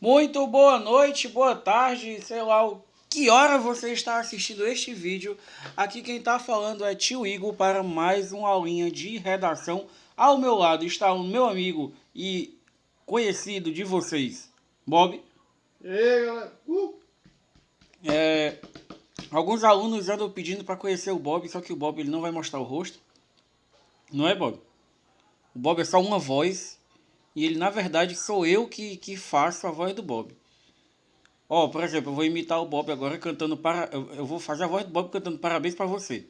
Muito boa noite, boa tarde, sei lá o que hora você está assistindo este vídeo. Aqui quem está falando é Tio Igor para mais uma aulinha de redação. Ao meu lado está o meu amigo e conhecido de vocês, Bob. E aí, galera? É, alguns alunos andam pedindo para conhecer o Bob, só que o Bob ele não vai mostrar o rosto. Não é, Bob? O Bob é só uma voz e ele na verdade sou eu que faço a voz do Bob. Ó, por exemplo, eu vou imitar o Bob agora cantando para. Eu vou fazer a voz do Bob cantando parabéns pra você.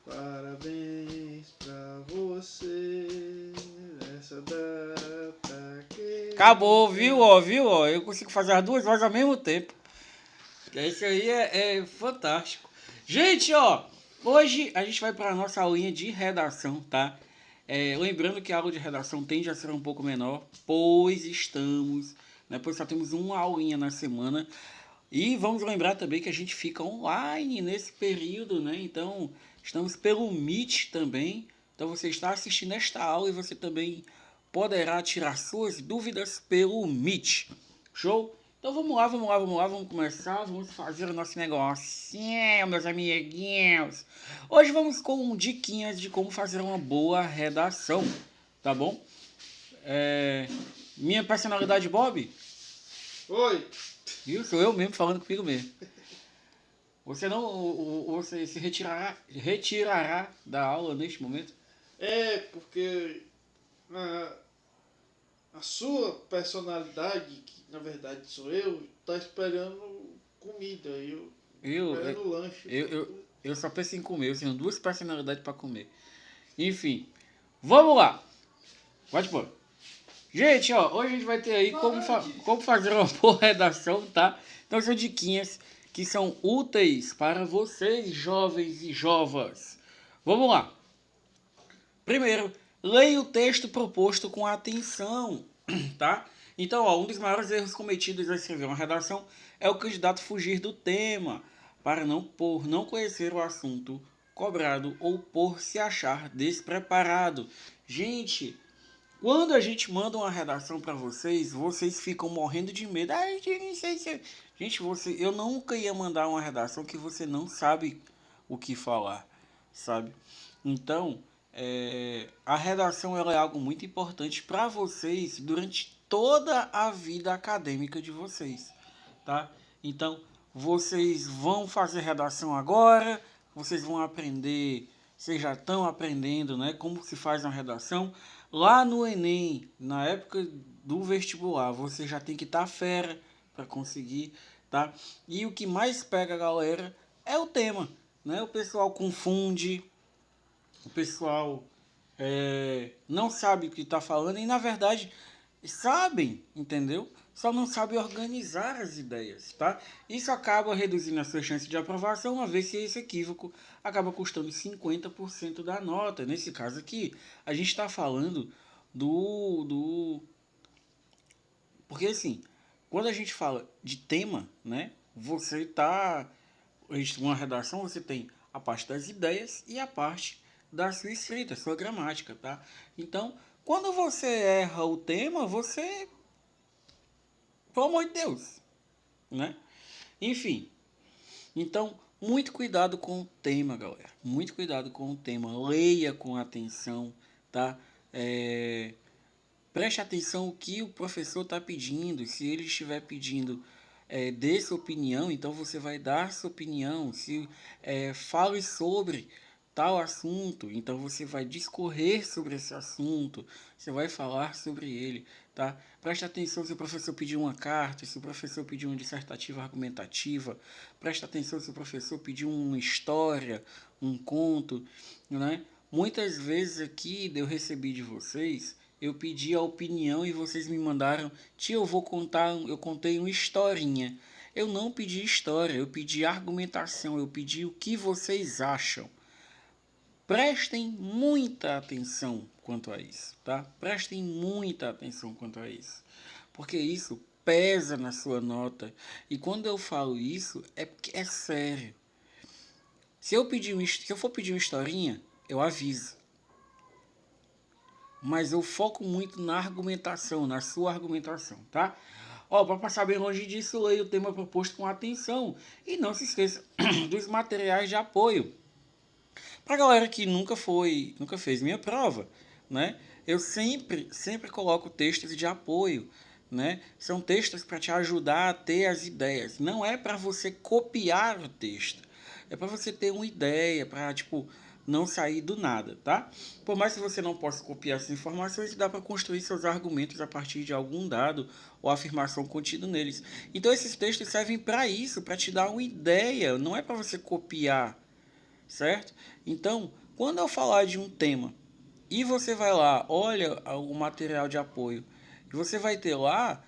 Parabéns pra você nessa data que... Acabou, viu, ó, viu, ó. Eu consigo fazer as duas vozes ao mesmo tempo. Isso aí é fantástico. Gente, ó, hoje a gente vai para a nossa aulinha de redação, tá? Lembrando que a aula de redação tende a ser um pouco menor, pois estamos, né? Pois só temos uma aulinha na semana. E vamos lembrar também que a gente fica online nesse período, né? Então, estamos pelo Meet também. Então, você está assistindo esta aula e você também poderá tirar suas dúvidas pelo Meet. Show? Então, vamos começar. Vamos fazer o nosso negocinho, meus amiguinhos. Hoje vamos com diquinhas de como fazer uma boa redação, tá bom? Minha personalidade Bob? Oi! Viu? Sou eu mesmo falando comigo mesmo. Você não. Você se retirará da aula neste momento? É porque a, a sua personalidade, que na verdade sou eu, tá esperando comida. Eu Eu, esperando lanche. eu só penso em comer. Eu tenho duas personalidades para comer. Enfim, vamos lá. Pode pôr. Gente, ó, hoje a gente vai ter aí como fazer uma boa redação, tá? Então são diquinhas que são úteis para vocês, jovens e jovas. Vamos lá. Primeiro, leia o texto proposto com atenção, tá? Então, ó, um dos maiores erros cometidos ao escrever uma redação é o candidato fugir do tema, por não conhecer o assunto cobrado ou por se achar despreparado. Gente, quando a gente manda uma redação para vocês, vocês ficam morrendo de medo. Ai, gente, eu nunca ia mandar uma redação que você não sabe o que falar, sabe? Então, a redação ela é algo muito importante para vocês durante toda a vida acadêmica de vocês, tá? Então, vocês vão fazer redação agora, vocês vão aprender, vocês já estão aprendendo, né, como se faz uma redação. Lá no Enem, na época do vestibular, você já tem que estar fera para conseguir, tá? E o que mais pega a galera é o tema, né? O pessoal confunde, o pessoal não sabe o que está falando e na verdade sabem, entendeu? Só não sabe organizar as ideias, tá? Isso acaba reduzindo a sua chance de aprovação, uma vez que esse equívoco acaba custando 50% da nota. Nesse caso aqui, a gente está falando do... Porque assim, quando a gente fala de tema, né? Você tá... Uma redação, você tem a parte das ideias e a parte da sua escrita, sua gramática, tá? Então, quando você erra o tema, você... Pelo amor de Deus, né? Enfim, então, muito cuidado com o tema, galera. Muito cuidado com o tema. Leia com atenção, tá? Preste atenção o que o professor está pedindo. Se ele estiver pedindo dê sua opinião, então você vai dar sua opinião. Se fale sobre tal assunto, então você vai discorrer sobre esse assunto. Você vai falar sobre ele, tá? Preste atenção se o professor pedir uma carta, se o professor pedir uma dissertativa argumentativa. Preste atenção se o professor pedir uma história, um conto, né? Muitas vezes aqui eu recebi de vocês, eu pedi a opinião e vocês me mandaram, tio, eu contei uma historinha. Eu não pedi história, eu pedi argumentação, eu pedi o que vocês acham. Prestem muita atenção quanto a isso, tá? Prestem muita atenção quanto a isso, porque isso pesa na sua nota. E quando eu falo isso, é porque é sério. Se eu for pedir uma historinha, eu aviso. mas eu foco muito na argumentação, na sua argumentação, tá? Ó, para passar bem longe disso, leia o tema proposto com atenção e não se esqueça dos materiais de apoio. Para galera que nunca fez minha prova, né? Eu sempre coloco textos de apoio, né? São textos para te ajudar a ter as ideias. Não é para você copiar o texto. É para você ter uma ideia, para tipo não sair do nada, tá? Por mais que você não possa copiar essas informações, dá para construir seus argumentos a partir de algum dado ou afirmação contida neles. Então esses textos servem para isso, para te dar uma ideia, não é para você copiar, certo? Então, quando eu falar de um tema e você vai lá, olha o material de apoio, e você vai ter lá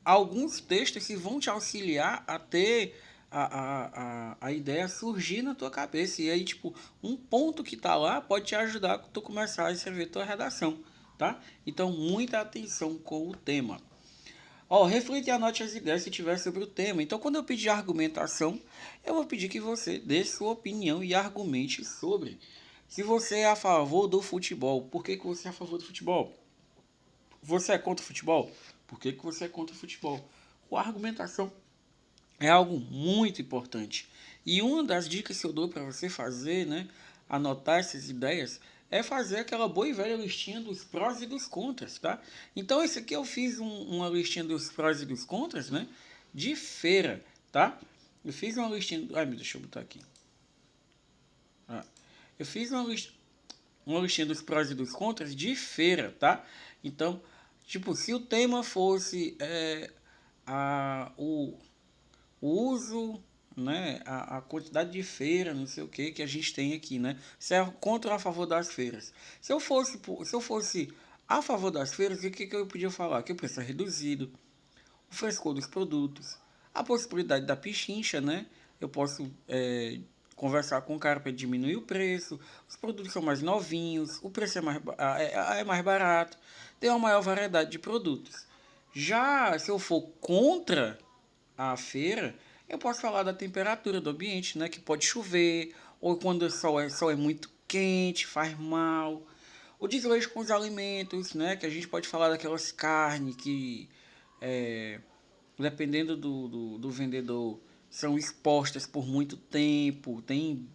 alguns textos que vão te auxiliar a ter a ideia surgir na tua cabeça. E aí, tipo, um ponto que tá lá pode te ajudar a tu começar a escrever tua redação, tá? Então, muita atenção com o tema. Ó, reflita e anote as ideias se tiver sobre o tema. Então, quando eu pedir argumentação, eu vou pedir que você dê sua opinião e argumente sobre. Se você é a favor do futebol, por que você é a favor do futebol? Você é contra o futebol? Por que você é contra o futebol? A argumentação é algo muito importante. E uma das dicas que eu dou para você fazer, né, anotar essas ideias, é fazer aquela boa e velha listinha dos prós e dos contras, tá? Então, esse aqui eu fiz uma listinha dos prós e dos contras, né, de feira, tá? Eu fiz uma listinha... Ai, deixa eu botar aqui. Eu fiz uma listinha dos prós e dos contras de feira, tá? Então, tipo, se o tema fosse o uso, né, a quantidade de feira, não sei o que a gente tem aqui, né? Se é contra ou a favor das feiras. Se eu fosse a favor das feiras, o que eu podia falar? Que o preço é reduzido, o frescor dos produtos, a possibilidade da pichincha, né? Eu posso conversar com o cara para diminuir o preço, os produtos são mais novinhos, o preço é mais barato, tem uma maior variedade de produtos. Já se eu for contra a feira, eu posso falar da temperatura do ambiente, né? Que pode chover, ou quando o sol é muito quente, faz mal. O desleixo com os alimentos, né? Que a gente pode falar daquelas carnes que, dependendo do vendedor, são expostas por muito tempo, tem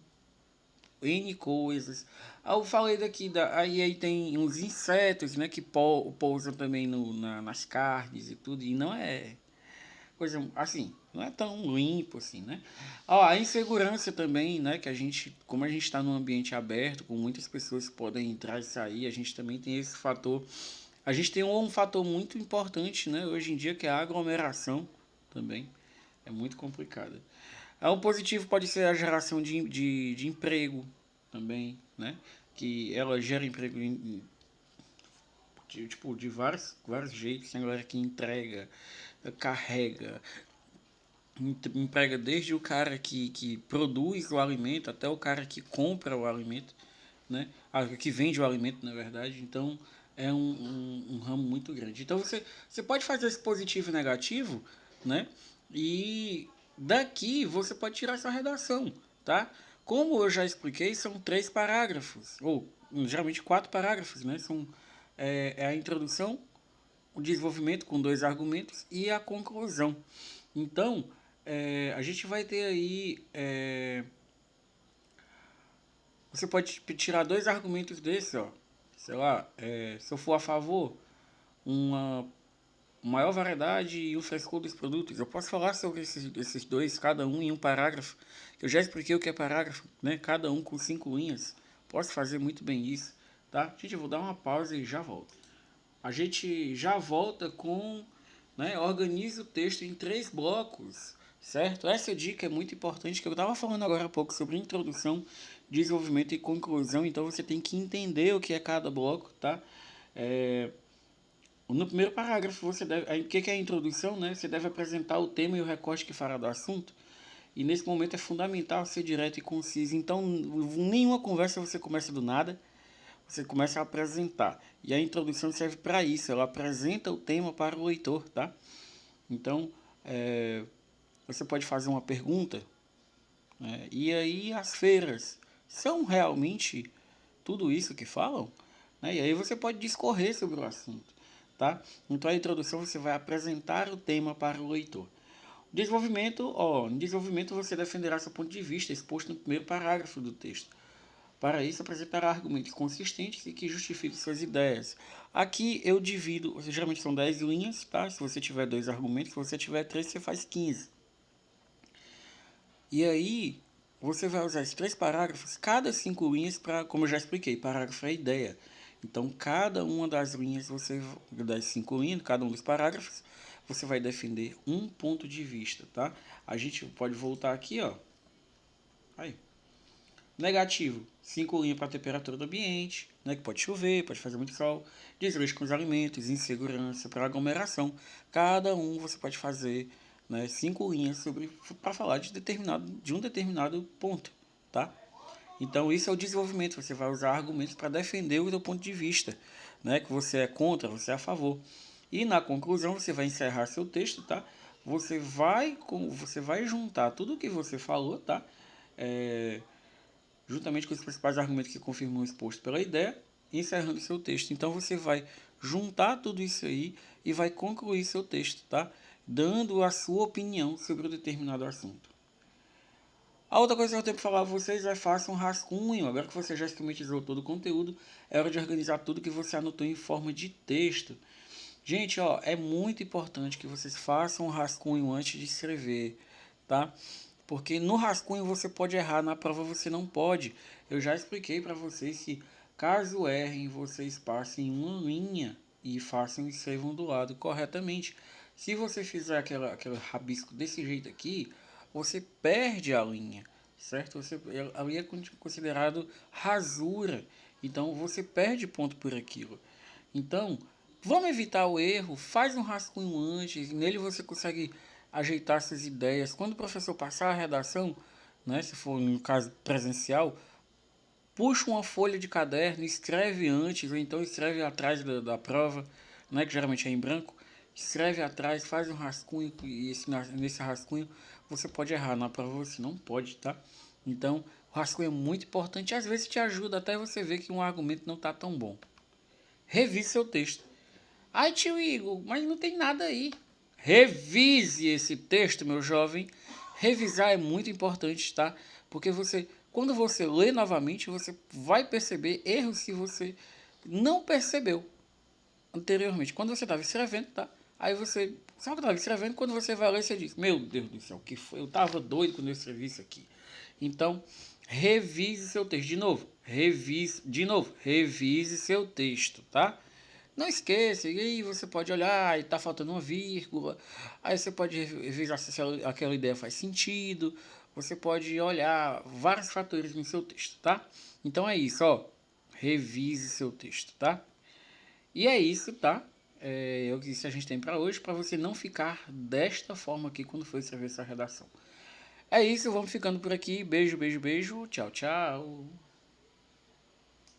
N coisas. Eu falei daqui, aí tem uns insetos, né? Que pousam também nas carnes e tudo, e não é coisa assim, não é tão limpo assim, né? Ó, a insegurança também, né? Que como a gente está num ambiente aberto, com muitas pessoas que podem entrar e sair, a gente também tem esse fator. A gente tem um fator muito importante, né? Hoje em dia, que é a aglomeração também. É muito complicada. Um positivo pode ser a geração de emprego também, né? Que ela gera emprego de vários jeitos. Tem galera que entrega, carrega, emprega desde o cara que produz o alimento até o cara que compra o alimento, né? Que vende o alimento, na verdade. Então, é um ramo muito grande. Então, você pode fazer esse positivo e negativo, né? E daqui você pode tirar sua redação, tá? Como eu já expliquei, são 3 parágrafos, ou geralmente 4 parágrafos, né? É a introdução, o desenvolvimento com 2 argumentos e a conclusão. Então, a gente vai ter aí... você pode tirar 2 argumentos desses, ó. Sei lá, se eu for a favor, uma maior variedade e o frescor dos produtos. Eu posso falar sobre esses dois, cada um em um parágrafo. Eu já expliquei o que é parágrafo, né? Cada um com 5 linhas. Posso fazer muito bem isso, tá? Gente, eu vou dar uma pausa e já volto. A gente já volta com... né, organize o texto em 3 blocos, certo? Essa dica é muito importante, que eu estava falando agora há pouco sobre introdução, desenvolvimento e conclusão. Então você tem que entender o que é cada bloco, tá? No primeiro parágrafo, o que é a introdução, né? Você deve apresentar o tema e o recorte que fará do assunto. E nesse momento é fundamental ser direto e conciso. Então, nenhuma conversa você começa do nada, você começa a apresentar. E a introdução serve para isso, ela apresenta o tema para o leitor, tá? Então, você pode fazer uma pergunta, né? E aí as feiras são realmente tudo isso que falam, né? E aí você pode discorrer sobre o assunto, tá? Então a introdução você vai apresentar o tema para o leitor. No desenvolvimento você defenderá seu ponto de vista exposto no primeiro parágrafo do texto. Para isso, apresentará argumentos consistentes e que justifiquem suas ideias. Aqui eu divido, geralmente são 10 linhas, tá? Se você tiver 2 argumentos, se você tiver 3, você faz 15. E aí, você vai usar esses 3 parágrafos, cada 5 linhas, para, como eu já expliquei, parágrafo é a ideia. Então, cada uma das linhas, das 5 linhas, cada um dos parágrafos, você vai defender um ponto de vista, tá? A gente pode voltar aqui, ó. Aí. Negativo, 5 linhas para a temperatura do ambiente, né, que pode chover, pode fazer muito sol, desgaste com os alimentos, insegurança, para aglomeração. Cada um você pode fazer, né, 5 linhas para falar de um determinado ponto, tá? Então isso é o desenvolvimento, você vai usar argumentos para defender o seu ponto de vista, né, que você é contra, você é a favor. E na conclusão você vai encerrar seu texto, tá? Você vai juntar tudo o que você falou, tá? Juntamente com os principais argumentos que confirmam o exposto pela ideia, encerrando seu texto. Então você vai juntar tudo isso aí e vai concluir seu texto, tá? Dando a sua opinião sobre um determinado assunto. A outra coisa que eu tenho que falar a vocês é faça um rascunho. Agora que você já esquematizou todo o conteúdo, é hora de organizar tudo que você anotou em forma de texto. Gente, ó, é muito importante que vocês façam um rascunho antes de escrever, tá? Porque no rascunho você pode errar, na prova você não pode. Eu já expliquei para vocês que caso errem, vocês passem uma linha e façam e escrevam do lado corretamente. Se você fizer aquele rabisco desse jeito aqui, você perde a linha, certo? Ali é considerado rasura, então você perde ponto por aquilo. Então, vamos evitar o erro, faz um rascunho antes, nele você consegue ajeitar suas ideias. Quando o professor passar a redação, né, se for no caso presencial, puxa uma folha de caderno, escreve antes, ou então escreve atrás da prova, né, que geralmente é em branco, escreve atrás, faz um rascunho, e nesse rascunho você pode errar, na prova você não pode, tá? Então, o rascunho é muito importante e às vezes te ajuda até você ver que um argumento não está tão bom. Revise seu texto. Ai, tio Igor, mas não tem nada aí. Revise esse texto, meu jovem. Revisar é muito importante, tá? Porque quando você lê novamente, você vai perceber erros que você não percebeu anteriormente. Quando você estava escrevendo, tá? Aí você, sabe o que eu estava escrevendo? Quando você vai ler, você diz, meu Deus do céu, o que foi? Eu estava doido quando eu escrevi isso aqui. Então, revise seu texto. Revise seu texto, tá? Não esqueça, e aí você pode olhar e tá faltando uma vírgula, aí você pode revisar se aquela ideia faz sentido, você pode olhar vários fatores no seu texto, tá? Então é isso, ó, revise seu texto, tá? E é isso, tá? É o que a gente tem para hoje, para você não ficar desta forma aqui quando for escrever essa redação. É isso, vamos ficando por aqui, beijo, beijo, beijo, tchau, tchau.